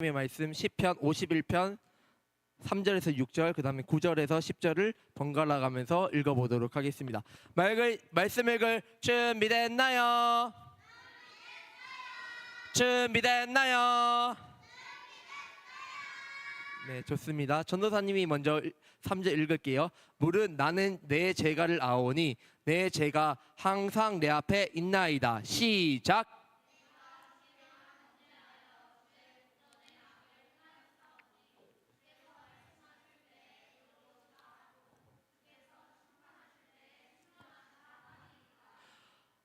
하나님의 말씀 시편 51편 3절에서 6절 그 다음에 9절에서 10절을 번갈아 가면서 읽어보도록 하겠습니다. 말씀 읽을 준비됐나요? 준비됐나요? 네, 좋습니다. 전도사님이 먼저 3절 읽을게요. 물은 나는 내 죄가를 아오니 내 죄가 항상 내 앞에 있나이다. 시작.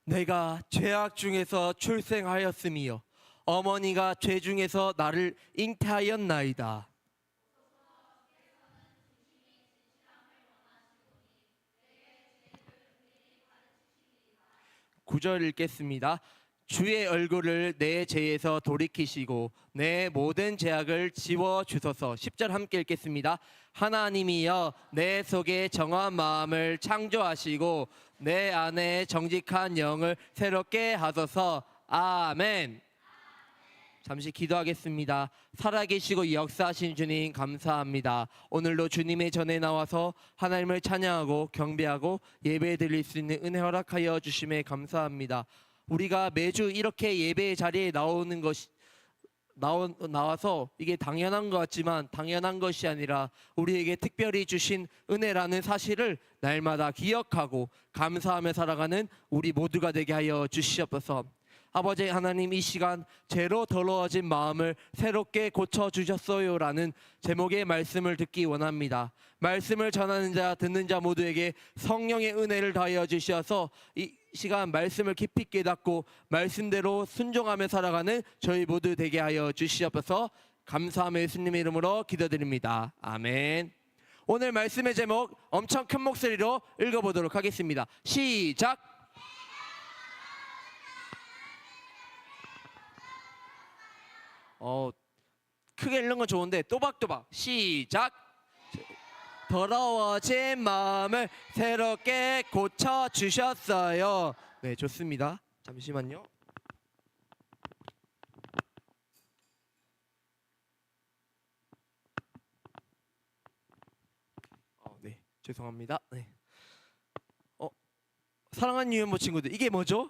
내가 죄악 중에서 출생하였음이요 어머니가 죄 중에서 나를 잉태하였나이다. 9절 읽겠습니다. 주의 얼굴을 내 죄에서 돌이키시고 내 모든 죄악을 지워주소서. 10절 함께 읽겠습니다. 하나님이여 내 속에 정한 마음을 창조하시고 내 안에 정직한 영을 새롭게 하소서. 아멘. 잠시 기도하겠습니다. 살아계시고 역사하신 주님 감사합니다. 오늘도 주님의 전에 나와서 하나님을 찬양하고 경배하고 예배 드릴 수 있는 은혜 허락하여 주심에 감사합니다. 우리가 매주 이렇게 예배 자리에 나와서 이게 당연한 것 같지만 당연한 것이 아니라 우리에게 특별히 주신 은혜라는 사실을 날마다 기억하고 감사하며 살아가는 우리 모두가 되게 하여 주시옵소서. 아버지 하나님, 이 시간 죄로 더러워진 마음을 새롭게 고쳐주셨어요라는 제목의 말씀을 듣기 원합니다. 말씀을 전하는 자 듣는 자 모두에게 성령의 은혜를 더하여 주셔서 이 시간 말씀을 깊이 깨닫고 말씀대로 순종하며 살아가는 저희 모두 되게 하여 주시옵소서. 감사하며 예수님의 이름으로 기도드립니다. 아멘. 오늘 말씀의 제목 엄청 큰 목소리로 읽어보도록 하겠습니다. 시작. 크게 읽는 건 좋은데 또박또박 시작. 더러워진 마음을 새롭게 고쳐주셨어요. 네, 좋습니다. 잠시만요. 네, 죄송합니다. 네. 사랑하는 유연모 친구들, 이게 뭐죠?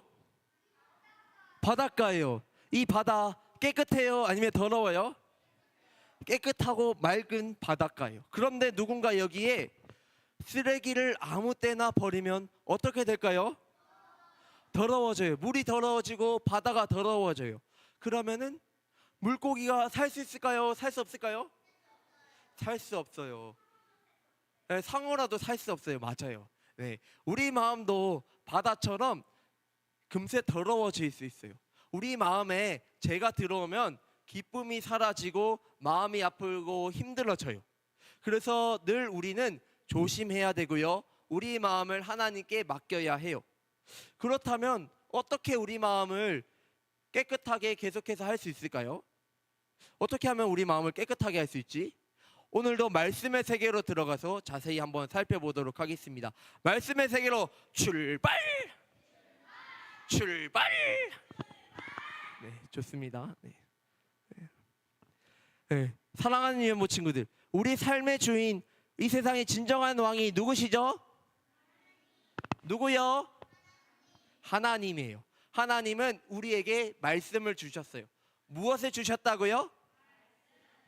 바닷가예요. 이 바다 깨끗해요? 아니면 더러워요? 깨끗하고 맑은 바닷가예요. 그런데 누군가 여기에 쓰레기를 아무 때나 버리면 어떻게 될까요? 더러워져요. 물이 더러워지고 바다가 더러워져요. 그러면은 물고기가 살 수 있을까요? 살 수 없을까요? 살 수 없어요. 네, 상어라도 살 수 없어요. 맞아요. 네, 우리 마음도 바다처럼 금세 더러워질 수 있어요. 우리 마음에 죄가 들어오면 기쁨이 사라지고 마음이 아프고 힘들어져요. 그래서 늘 우리는 조심해야 되고요. 우리 마음을 하나님께 맡겨야 해요. 그렇다면 어떻게 우리 마음을 깨끗하게 계속해서 할 수 있을까요? 어떻게 하면 우리 마음을 깨끗하게 할 수 있지? 오늘도 말씀의 세계로 들어가서 자세히 한번 살펴보도록 하겠습니다. 말씀의 세계로 출발! 출발! 네, 좋습니다. 네. 네. 사랑하는 유연모 친구들, 우리 삶의 주인, 이 세상의 진정한 왕이 누구시죠? 누구요? 하나님이에요. 하나님은 우리에게 말씀을 주셨어요. 무엇을 주셨다고요?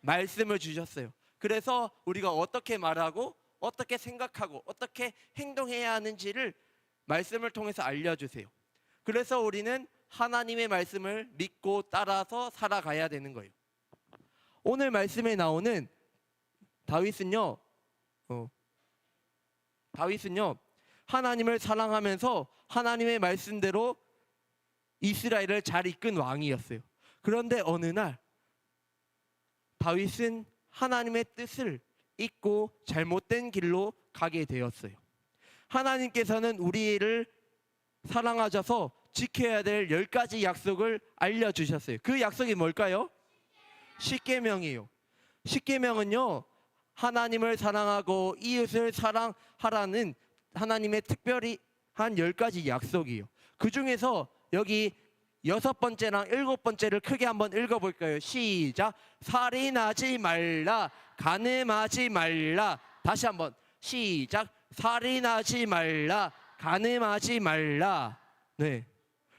말씀을 주셨어요. 그래서 우리가 어떻게 말하고 어떻게 생각하고 어떻게 행동해야 하는지를 말씀을 통해서 알려주세요. 그래서 우리는 하나님의 말씀을 믿고 따라서 살아가야 되는 거예요. 오늘 말씀에 나오는 다윗은요 하나님을 사랑하면서 하나님의 말씀대로 이스라엘을 잘 이끈 왕이었어요. 그런데 어느 날 다윗은 하나님의 뜻을 잊고 잘못된 길로 가게 되었어요. 하나님께서는 우리를 사랑하셔서 지켜야 될 10가지 약속을 알려주셨어요. 그 약속이 뭘까요? 십계명이에요. 십계명은요, 하나님을 사랑하고 이웃을 사랑하라는 하나님의 특별히 한 10가지 약속이에요. 그 중에서 여기 6번째랑 7번째를 크게 한번 읽어볼까요? 시작. 살인하지 말라. 간음하지 말라. 다시 한번 시작. 살인하지 말라. 간음하지 말라. 네.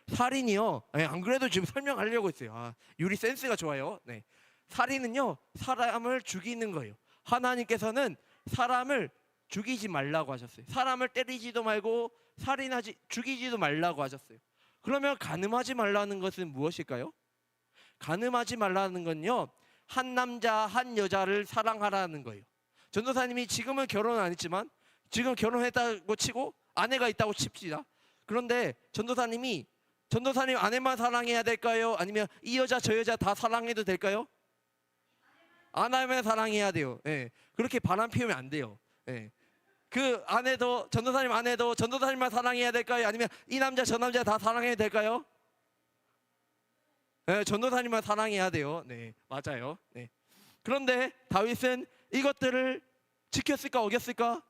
살인이요. 네, 안 그래도 지금 설명하려고 했어요. 유리 센스가 좋아요. 네. 살인은요, 사람을 죽이는 거예요. 하나님께서는 사람을 죽이지 말라고 하셨어요. 사람을 때리지도 말고 죽이지도 말라고 하셨어요. 그러면 간음하지 말라는 것은 무엇일까요? 간음하지 말라는 건요, 한 남자 한 여자를 사랑하라는 거예요. 전도사님이 지금은 결혼 안 했지만, 지금 결혼했다고 치고 아내가 있다고 칩시다. 그런데 전도사님 아내만 사랑해야 될까요? 아니면 이 여자 저 여자 다 사랑해도 될까요? 아내만 사랑해야 돼요. 예. 그렇게 바람 피우면 안 돼요. 예. 그 아내도, 전도사님 아내도 전도사님만 사랑해야 될까요? 아니면 이 남자 저 남자 다 사랑해야 될까요? 네, 전도사님만 사랑해야 돼요. 네, 맞아요. 네. 그런데 다윗은 이것들을 지켰을까 어겼을까?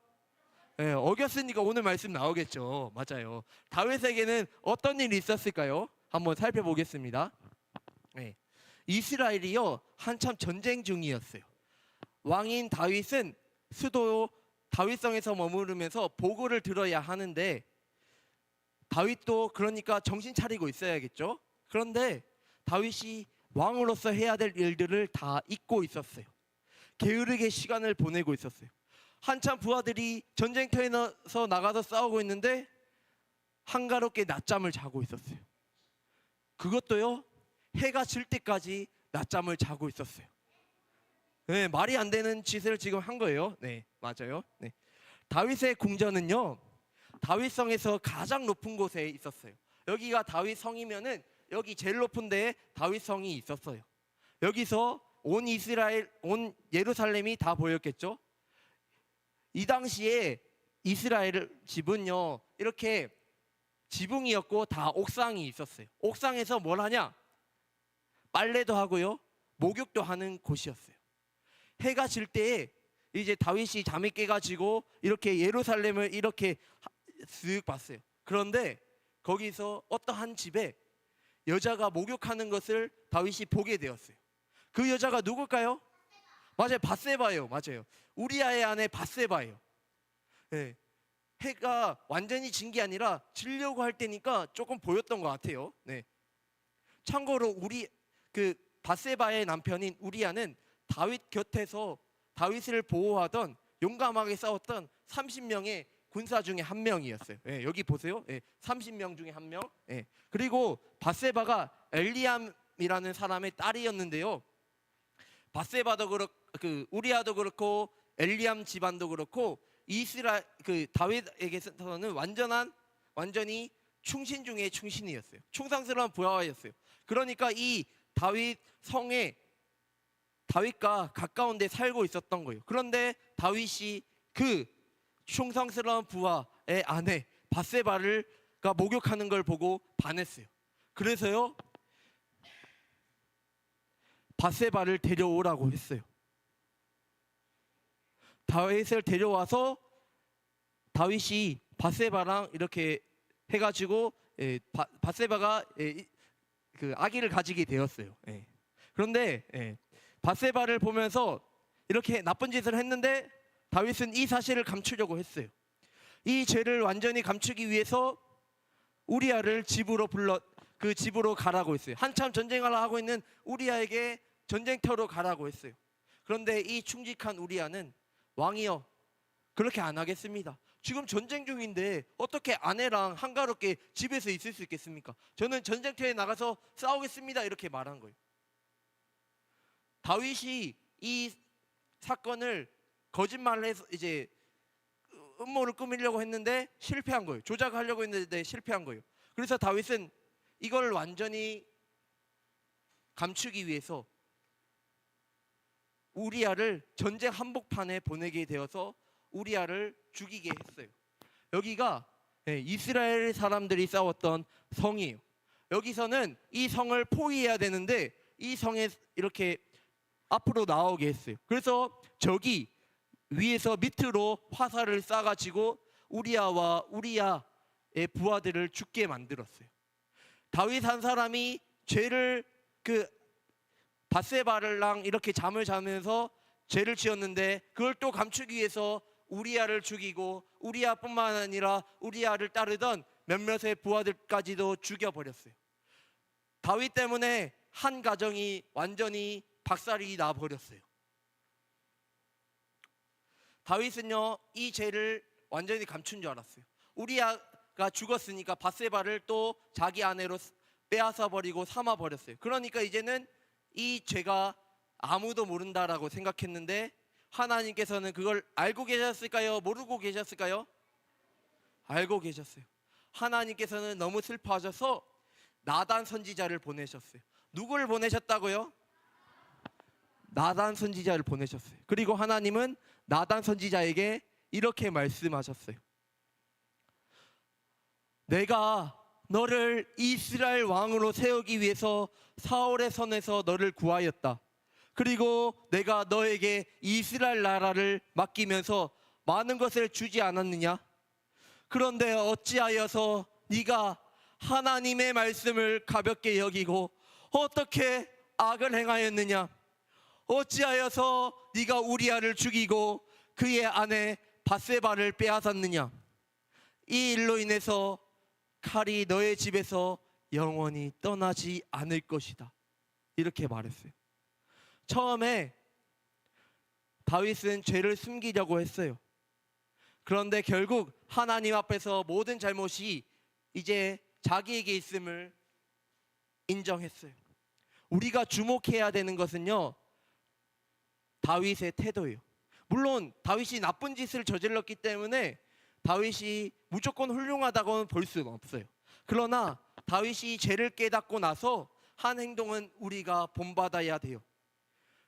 네, 어겼으니까 오늘 말씀 나오겠죠. 맞아요. 다윗에게는 어떤 일이 있었을까요? 한번 살펴보겠습니다. 네. 이스라엘이요, 한참 전쟁 중이었어요. 왕인 다윗은 수도 다윗성에서 머무르면서 보고를 들어야 하는데, 다윗도 그러니까 정신 차리고 있어야겠죠. 그런데 다윗이 왕으로서 해야 될 일들을 다 잊고 있었어요. 게으르게 시간을 보내고 있었어요. 한참 부하들이 전쟁터에서 나가서 싸우고 있는데 한가롭게 낮잠을 자고 있었어요. 그것도요, 해가 질 때까지 낮잠을 자고 있었어요. 네, 말이 안 되는 짓을 지금 한 거예요. 네, 맞아요. 네. 다윗의 궁전은요, 다윗성에서 가장 높은 곳에 있었어요. 여기가 다윗성이면은 여기 제일 높은 데에 다윗성이 있었어요. 여기서 온 이스라엘, 온 예루살렘이 다 보였겠죠. 이 당시에 이스라엘 집은요, 이렇게 지붕이었고 다 옥상이 있었어요. 옥상에서 뭘 하냐? 빨래도 하고요, 목욕도 하는 곳이었어요. 해가 질 때에 이제 다윗이 잠이 깨가지고 이렇게 예루살렘을 이렇게 쓱 봤어요. 그런데 거기서 어떠한 집에 여자가 목욕하는 것을 다윗이 보게 되었어요. 그 여자가 누굴까요? 맞아요, 밧세바예요. 맞아요, 우리아의 아내 밧세바예요. 네. 해가 완전히 진 게 아니라 지려고 할 때니까 조금 보였던 것 같아요. 네. 참고로 밧세바의 남편인 우리아는 다윗 곁에서 다윗을 보호하던, 용감하게 싸웠던 30명의 군사 중에 한 명이었어요. 예, 여기 보세요. 예, 30명 중에 한 명. 예. 그리고 밧세바가 엘리암이라는 사람의 딸이었는데요. 밧세바도 우리아도 그렇고 엘리암 집안도 그렇고 다윗에게서는 완전히 충신 중에 충신이었어요. 충성스러운 부하였어요. 그러니까 이 다윗 성에 다윗과 가까운 데 살고 있었던 거예요. 그런데 다윗이 그 충성스러운 부하의 아내 밧세바가 목욕하는 걸 보고 반했어요. 그래서요, 밧세바를 데려오라고 했어요. 다윗을 데려와서 다윗이 밧세바랑 이렇게 해가지고 밧세바가 그 아기를 가지게 되었어요. 그런데 밧세바를 보면서 이렇게 나쁜 짓을 했는데 다윗은 이 사실을 감추려고 했어요. 이 죄를 완전히 감추기 위해서 우리아를 집으로 가라고 했어요. 한참 전쟁을 하고 있는 우리아에게 전쟁터로 가라고 했어요. 그런데 이 충직한 우리아는, 왕이여, 그렇게 안 하겠습니다. 지금 전쟁 중인데 어떻게 아내랑 한가롭게 집에서 있을 수 있겠습니까? 저는 전쟁터에 나가서 싸우겠습니다. 이렇게 말한 거예요. 다윗이 이 사건을 거짓말을 해서 이제 음모를 꾸미려고 했는데 실패한 거예요. 조작하려고 했는데 실패한 거예요. 그래서 다윗은 이걸 완전히 감추기 위해서 우리아를 전쟁 한복판에 보내게 되어서 우리아를 죽이게 했어요. 여기가 이스라엘 사람들이 싸웠던 성이에요. 여기서는 이 성을 포위해야 되는데 이 성에 이렇게 앞으로 나오게 했어요. 그래서 저기 위에서 밑으로 화살을 쏴가지고 우리아와 우리아의 부하들을 죽게 만들었어요. 다윗 한 사람이 죄를 바세바랑 이렇게 잠을 자면서 죄를 지었는데 그걸 또 감추기 위해서 우리아를 죽이고 우리아뿐만 아니라 우리아를 따르던 몇몇의 부하들까지도 죽여버렸어요. 다윗 때문에 한 가정이 완전히 박살이 나버렸어요. 다윗은요, 이 죄를 완전히 감춘 줄 알았어요. 우리아가 죽었으니까 바세바를 또 자기 아내로 빼앗아 버리고 삼아 버렸어요. 그러니까 이제는 이 죄가 아무도 모른다라고 생각했는데 하나님께서는 그걸 알고 계셨을까요? 모르고 계셨을까요? 알고 계셨어요. 하나님께서는 너무 슬퍼하셔서 나단 선지자를 보내셨어요. 누구를 보내셨다고요? 나단 선지자를 보내셨어요. 그리고 하나님은 나단 선지자에게 이렇게 말씀하셨어요. 내가 너를 이스라엘 왕으로 세우기 위해서 사울의 손에서 너를 구하였다. 그리고 내가 너에게 이스라엘 나라를 맡기면서 많은 것을 주지 않았느냐? 그런데 어찌하여서 네가 하나님의 말씀을 가볍게 여기고 어떻게 악을 행하였느냐? 어찌하여서 네가 우리아를 죽이고 그의 아내 바세바를 빼앗았느냐? 이 일로 인해서 칼이 너의 집에서 영원히 떠나지 않을 것이다. 이렇게 말했어요. 처음에 다윗은 죄를 숨기려고 했어요. 그런데 결국 하나님 앞에서 모든 잘못이 이제 자기에게 있음을 인정했어요. 우리가 주목해야 되는 것은요, 다윗의 태도예요. 물론 다윗이 나쁜 짓을 저질렀기 때문에 다윗이 무조건 훌륭하다고는 볼 수는 없어요. 그러나 다윗이 죄를 깨닫고 나서 한 행동은 우리가 본받아야 돼요.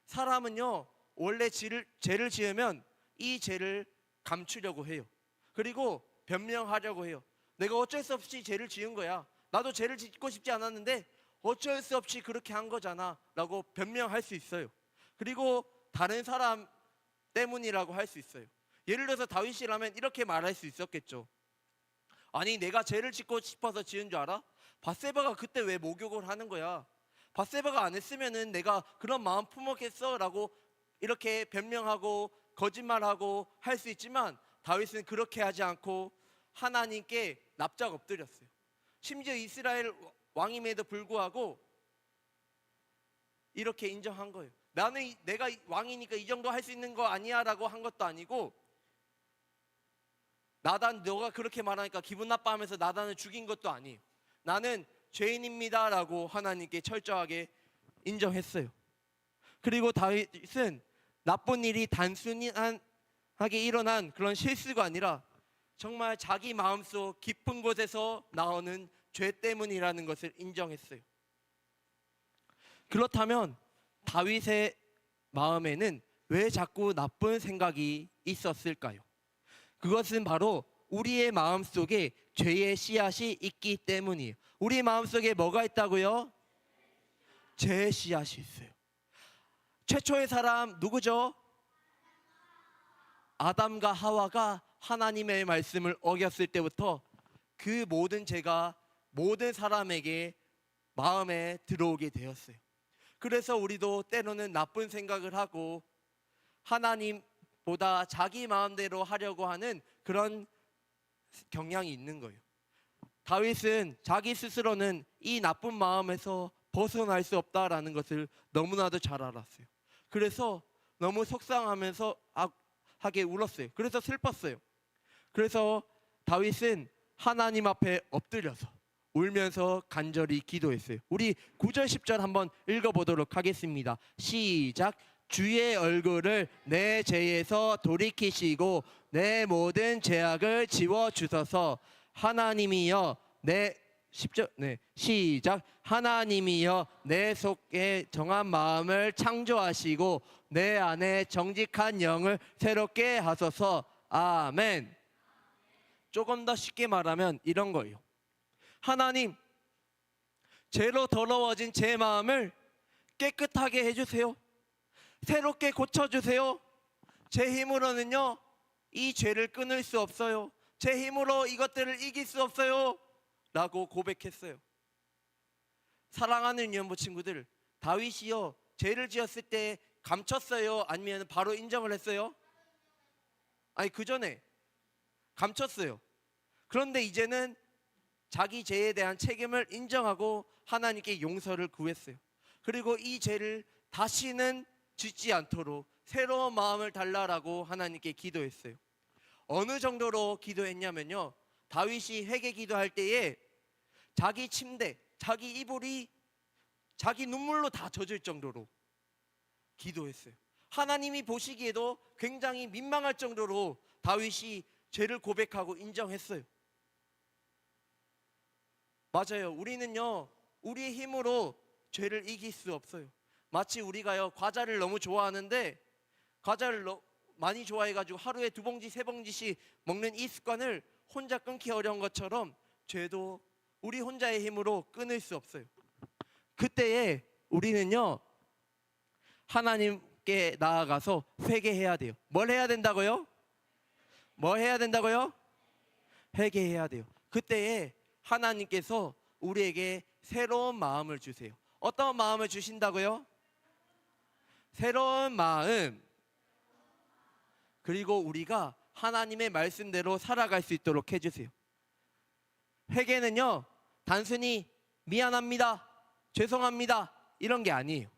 사람은요, 원래 죄를 지으면 이 죄를 감추려고 해요. 그리고 변명하려고 해요. 내가 어쩔 수 없이 죄를 지은 거야. 나도 죄를 짓고 싶지 않았는데 어쩔 수 없이 그렇게 한 거잖아 라고 변명할 수 있어요. 그리고 다른 사람 때문이라고 할 수 있어요. 예를 들어서 다윗이라면 이렇게 말할 수 있었겠죠. 아니, 내가 죄를 짓고 싶어서 지은 줄 알아? 바세바가 그때 왜 목욕을 하는 거야? 바세바가 안 했으면은 내가 그런 마음 품었겠어? 라고 이렇게 변명하고 거짓말하고 할 수 있지만 다윗은 그렇게 하지 않고 하나님께 납작 엎드렸어요. 심지어 이스라엘 왕임에도 불구하고 이렇게 인정한 거예요. 내가 왕이니까 이 정도 할 수 있는 거 아니야 라고 한 것도 아니고, 나단 너가 그렇게 말하니까 기분 나빠하면서 나단을 죽인 것도 아니에요. 나는 죄인입니다 라고 하나님께 철저하게 인정했어요. 그리고 다윗은 나쁜 일이 단순하게 일어난 그런 실수가 아니라 정말 자기 마음속 깊은 곳에서 나오는 죄 때문이라는 것을 인정했어요. 그렇다면 다윗의 마음에는 왜 자꾸 나쁜 생각이 있었을까요? 그것은 바로 우리의 마음속에 죄의 씨앗이 있기 때문이에요. 우리 마음속에 뭐가 있다고요? 죄의 씨앗이 있어요. 최초의 사람 누구죠? 아담과 하와가 하나님의 말씀을 어겼을 때부터 그 모든 죄가 모든 사람에게 마음에 들어오게 되었어요. 그래서 우리도 때로는 나쁜 생각을 하고 하나님보다 자기 마음대로 하려고 하는 그런 경향이 있는 거예요. 다윗은 자기 스스로는 이 나쁜 마음에서 벗어날 수 없다라는 것을 너무나도 잘 알았어요. 그래서 너무 속상하면서 하게 울었어요. 그래서 슬펐어요. 그래서 다윗은 하나님 앞에 엎드려서 울면서 간절히 기도했어요. 우리 9절 10절 한번 읽어보도록 하겠습니다. 시작. 주의 얼굴을 내 죄에서 돌이키시고 내 모든 죄악을 지워주소서. 하나님이여 내 10절 시작. 하나님이여 내 속에 정한 마음을 창조하시고 내 안에 정직한 영을 새롭게 하소서. 아멘. 조금 더 쉽게 말하면 이런 거예요. 하나님, 죄로 더러워진 제 마음을 깨끗하게 해주세요. 새롭게 고쳐주세요. 제 힘으로는요 이 죄를 끊을 수 없어요. 제 힘으로 이것들을 이길 수 없어요 라고 고백했어요. 사랑하는 유연부 친구들, 다윗이요 죄를 지었을 때 감췄어요? 아니면 바로 인정을 했어요? 아니, 그 전에 감췄어요. 그런데 이제는 자기 죄에 대한 책임을 인정하고 하나님께 용서를 구했어요. 그리고 이 죄를 다시는 짓지 않도록 새로운 마음을 달라라고 하나님께 기도했어요. 어느 정도로 기도했냐면요, 다윗이 회개 기도할 때에 자기 침대, 자기 이불이 자기 눈물로 다 젖을 정도로 기도했어요. 하나님이 보시기에도 굉장히 민망할 정도로 다윗이 죄를 고백하고 인정했어요. 맞아요. 우리는요, 우리의 힘으로 죄를 이길 수 없어요. 마치 우리가요, 과자를 너무 좋아하는데 과자를 많이 좋아해가지고 하루에 2봉지, 3봉지씩 먹는 이 습관을 혼자 끊기 어려운 것처럼 죄도 우리 혼자의 힘으로 끊을 수 없어요. 그때에 우리는요, 하나님께 나아가서 회개해야 돼요. 뭘 해야 된다고요? 뭘 해야 된다고요? 회개해야 돼요. 그때에 하나님께서 우리에게 새로운 마음을 주세요. 어떤 마음을 주신다고요? 새로운 마음. 그리고 우리가 하나님의 말씀대로 살아갈 수 있도록 해주세요. 회개는요, 단순히 미안합니다, 죄송합니다 이런 게 아니에요.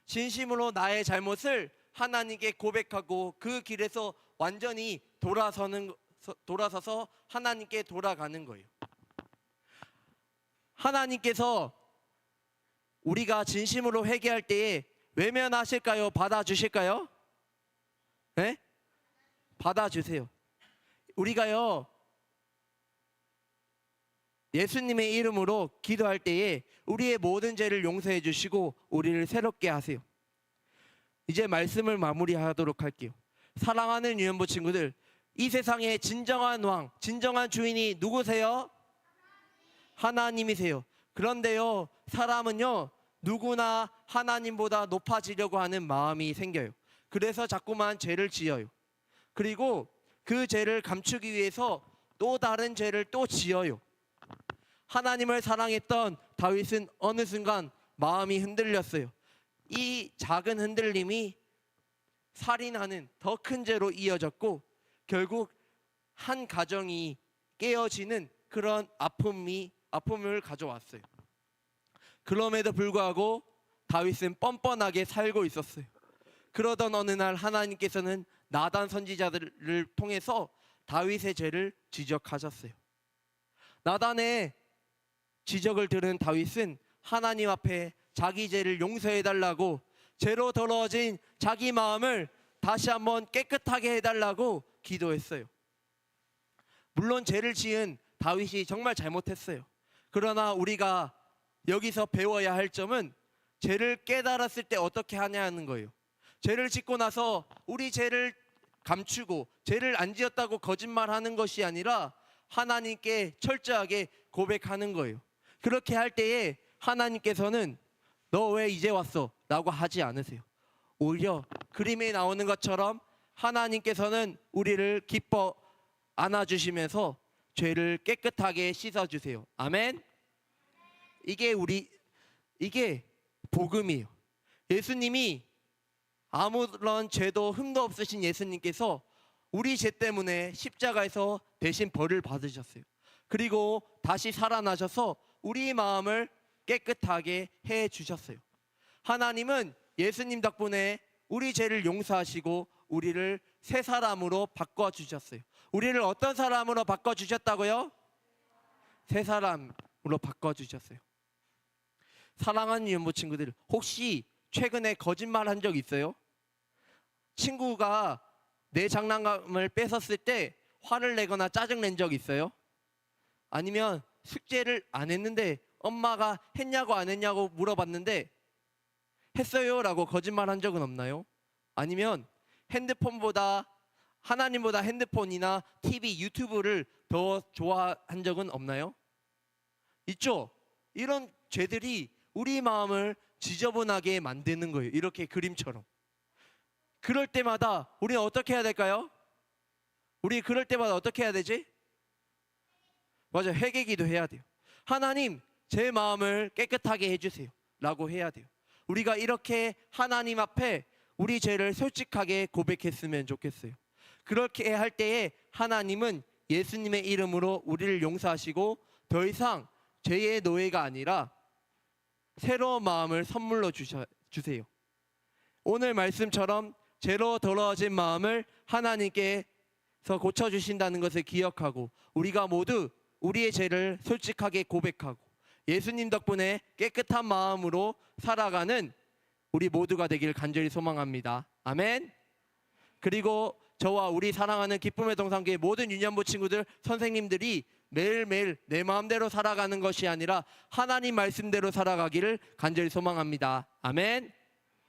진심으로 나의 잘못을 하나님께 고백하고 그 길에서 완전히 돌아서서 하나님께 돌아가는 거예요. 하나님께서 우리가 진심으로 회개할 때에 외면하실까요? 받아주실까요? 네? 받아주세요. 우리가요, 예수님의 이름으로 기도할 때에 우리의 모든 죄를 용서해 주시고 우리를 새롭게 하세요. 이제 말씀을 마무리하도록 할게요. 사랑하는 유연부 친구들, 이 세상의 진정한 왕, 진정한 주인이 누구세요? 하나님이세요. 그런데요, 사람은요, 누구나 하나님보다 높아지려고 하는 마음이 생겨요. 그래서 자꾸만 죄를 지어요. 그리고 그 죄를 감추기 위해서 또 다른 죄를 또 지어요. 하나님을 사랑했던 다윗은 어느 순간 마음이 흔들렸어요. 이 작은 흔들림이 살인하는 더 큰 죄로 이어졌고 결국 한 가정이 깨어지는 그런 아픔을 가져왔어요. 그럼에도 불구하고 다윗은 뻔뻔하게 살고 있었어요. 그러던 어느 날 하나님께서는 나단 선지자들을 통해서 다윗의 죄를 지적하셨어요. 나단의 지적을 들은 다윗은 하나님 앞에 자기 죄를 용서해달라고, 죄로 더러워진 자기 마음을 다시 한번 깨끗하게 해달라고 기도했어요. 물론 죄를 지은 다윗이 정말 잘못했어요. 그러나 우리가 여기서 배워야 할 점은 죄를 깨달았을 때 어떻게 하냐는 거예요. 죄를 짓고 나서 우리 죄를 감추고 죄를 안 지었다고 거짓말하는 것이 아니라 하나님께 철저하게 고백하는 거예요. 그렇게 할 때에 하나님께서는 너 왜 이제 왔어? 라고 하지 않으세요. 오히려 그림에 나오는 것처럼 하나님께서는 우리를 기뻐 안아주시면서 죄를 깨끗하게 씻어주세요. 아멘. 이게 복음이에요. 예수님이 아무런 죄도 흠도 없으신 예수님께서 우리 죄 때문에 십자가에서 대신 벌을 받으셨어요. 그리고 다시 살아나셔서 우리 마음을 깨끗하게 해주셨어요. 하나님은 예수님 덕분에 우리 죄를 용서하시고 우리를 새 사람으로 바꿔주셨어요. 우리를 어떤 사람으로 바꿔주셨다고요? 새 사람으로 바꿔주셨어요. 사랑하는 유연부 친구들, 혹시 최근에 거짓말 한 적 있어요? 친구가 내 장난감을 뺏었을 때 화를 내거나 짜증낸 적 있어요? 아니면 숙제를 안 했는데 엄마가 했냐고 안 했냐고 물어봤는데 했어요 라고 거짓말 한 적은 없나요? 아니면 하나님보다 핸드폰이나 TV, 유튜브를 더 좋아한 적은 없나요? 있죠? 이런 죄들이 우리 마음을 지저분하게 만드는 거예요. 이렇게 그림처럼. 그럴 때마다 우리는 어떻게 해야 될까요? 우리 그럴 때마다 어떻게 해야 되지? 맞아요. 회개기도 해야 돼요. 하나님, 제 마음을 깨끗하게 해주세요 라고 해야 돼요. 우리가 이렇게 하나님 앞에 우리 죄를 솔직하게 고백했으면 좋겠어요. 그렇게 할 때에 하나님은 예수님의 이름으로 우리를 용서하시고 더 이상 죄의 노예가 아니라 새로운 마음을 선물로 주세요. 오늘 말씀처럼 죄로 더러워진 마음을 하나님께서 고쳐주신다는 것을 기억하고 우리가 모두 우리의 죄를 솔직하게 고백하고 예수님 덕분에 깨끗한 마음으로 살아가는 우리 모두가 되길 간절히 소망합니다. 아멘. 그리고 저와 우리 사랑하는 기쁨의 동산교회 모든 유년부 친구들, 선생님들이 매일매일 내 마음대로 살아가는 것이 아니라 하나님 말씀대로 살아가기를 간절히 소망합니다. 아멘.